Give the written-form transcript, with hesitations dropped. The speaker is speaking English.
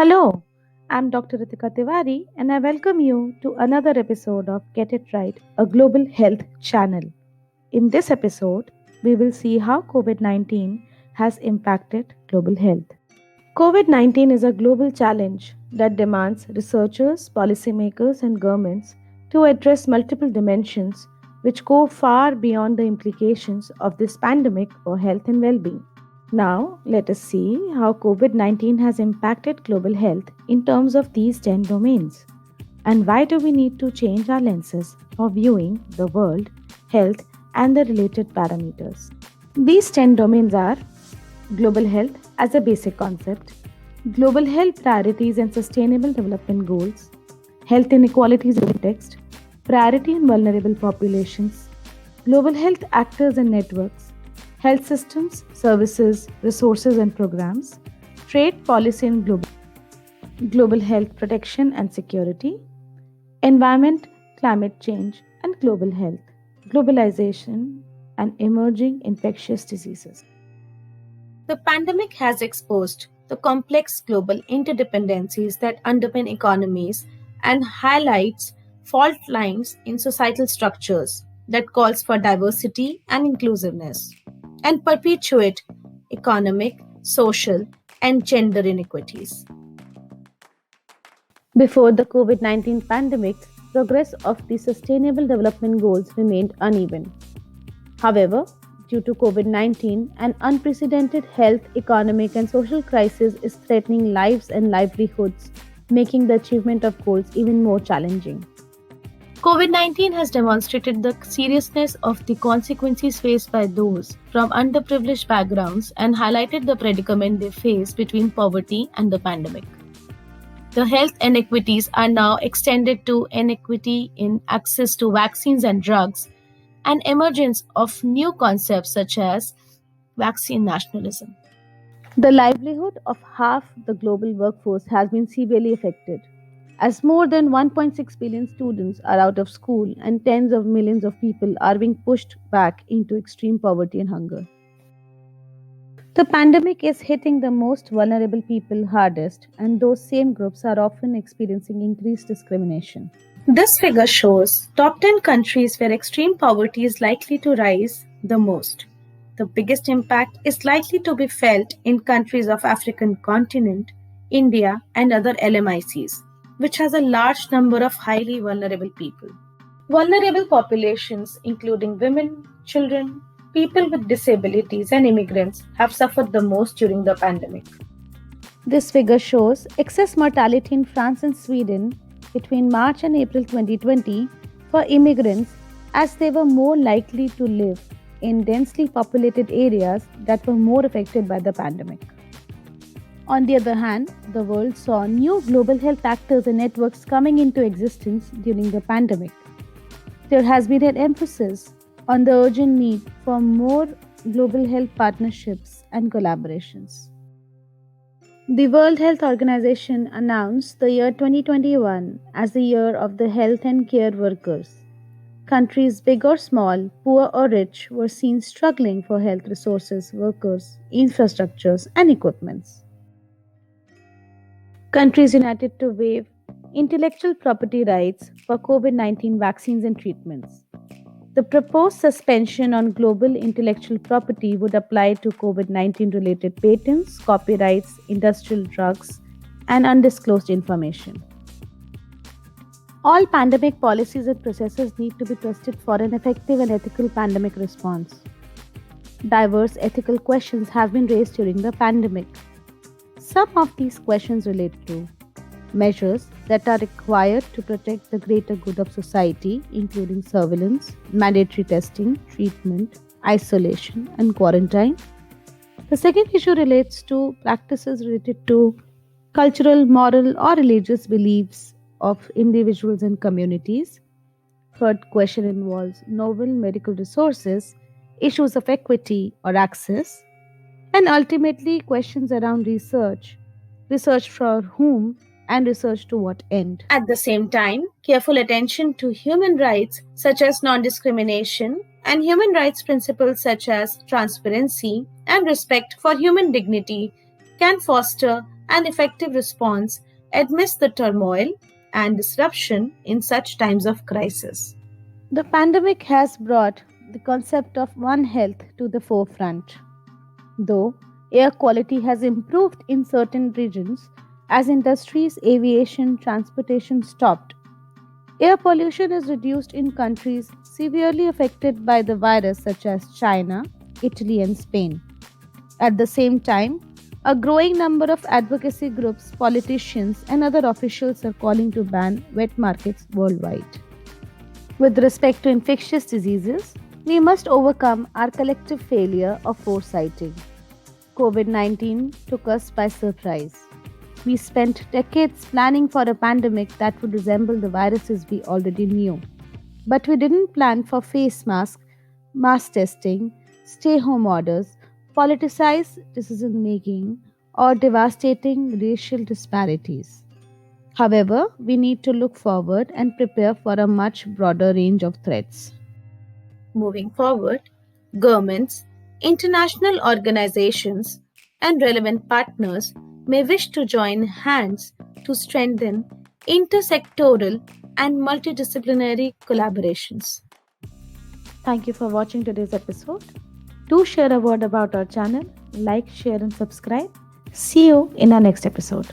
Hello, I'm Dr. Ritika Tiwari and I welcome you to another episode of Get It Right, a global health channel. In this episode, we will see how COVID 19 has impacted global health. COVID 19 is a global challenge that demands researchers, policymakers, and governments to address multiple dimensions which go far beyond the implications of this pandemic for health and well being. Now, let us see how COVID 19 has impacted global health in terms of these 10 domains. And why do we need to change our lenses for viewing the world, health, and the related parameters? These 10 domains are global health as a basic concept, global health priorities and sustainable development goals, health inequalities in context, priority and vulnerable populations, global health actors and networks, health systems, services, resources and programs, trade policy and global health protection and security, environment, climate change, and global health, globalization, and emerging infectious diseases. The pandemic has exposed the complex global interdependencies that underpin economies and highlights fault lines in societal structures that calls for diversity and inclusiveness and perpetuate economic, social, and gender inequities. Before the COVID 19 pandemic, progress of the Sustainable Development Goals remained uneven. However, due to COVID 19, an unprecedented health, economic, and social crisis is threatening lives and livelihoods, making the achievement of goals even more challenging. COVID 19 has demonstrated the seriousness of the consequences faced by those from underprivileged backgrounds and highlighted the predicament they face between poverty and the pandemic. The health inequities are now extended to inequity in access to vaccines and drugs, and emergence of new concepts such as vaccine nationalism. The livelihood of half the global workforce has been severely affected, as more than 1.6 billion students are out of school and tens of millions of people are being pushed back into extreme poverty and hunger. The pandemic is hitting the most vulnerable people hardest, and those same groups are often experiencing increased discrimination. This figure shows top 10 countries where extreme poverty is likely to rise the most. The biggest impact is likely to be felt in countries of African continent, India and other LMICs, which has a large number of highly vulnerable people. Vulnerable populations including women, children, people with disabilities and immigrants have suffered the most during the pandemic. This figure shows excess mortality in France and Sweden between March and April 2020 for immigrants as they were more likely to live in densely populated areas that were more affected by the pandemic. On the other hand, the world saw new global health actors and networks coming into existence during the pandemic. There has been an emphasis on the urgent need for more global health partnerships and collaborations. The World Health Organization announced the year 2021 as the year of the health and care workers. Countries big or small, poor or rich, were seen struggling for health resources, workers, infrastructures, and equipments. Countries united to waive intellectual property rights for COVID 19 vaccines and treatments. The proposed suspension on global intellectual property would apply to COVID 19 related patents, copyrights, industrial drugs, and undisclosed information. All pandemic policies and processes need to be trusted for an effective and ethical pandemic response. Diverse ethical questions have been raised during the pandemic. Some of these questions relate to measures that are required to protect the greater good of society, including surveillance, mandatory testing, treatment, isolation, and quarantine. The second issue relates to practices related to cultural, moral, or religious beliefs of individuals and communities. Third question involves novel medical resources, issues of equity or access, and ultimately questions around research for whom, and research to what end. At the same time, careful attention to human rights such as non discrimination and human rights principles such as transparency and respect for human dignity can foster and effective response amidst the turmoil and disruption in such times of crisis. The pandemic has brought the concept of One Health to the forefront. Though air quality has improved in certain regions as industries, aviation, transportation stopped, air pollution is reduced in countries severely affected by the virus, such as China, Italy, and Spain. At the same time, a growing number of advocacy groups, politicians, and other officials are calling to ban wet markets worldwide. With respect to infectious diseases, we must overcome our collective failure of foresighting. COVID 19 took us by surprise. We spent decades planning for a pandemic that would resemble the viruses we already knew. But we didn't plan for face masks, mass testing, stay home orders, politicized decision making, or devastating racial disparities. However, we need to look forward and prepare for a much broader range of threats. Moving forward, governments, international organizations, and relevant partners may wish to join hands to strengthen intersectoral and multidisciplinary collaborations. Thank you for watching today's episode. Do share a word about our channel, like, share, and subscribe. See you in our next episode.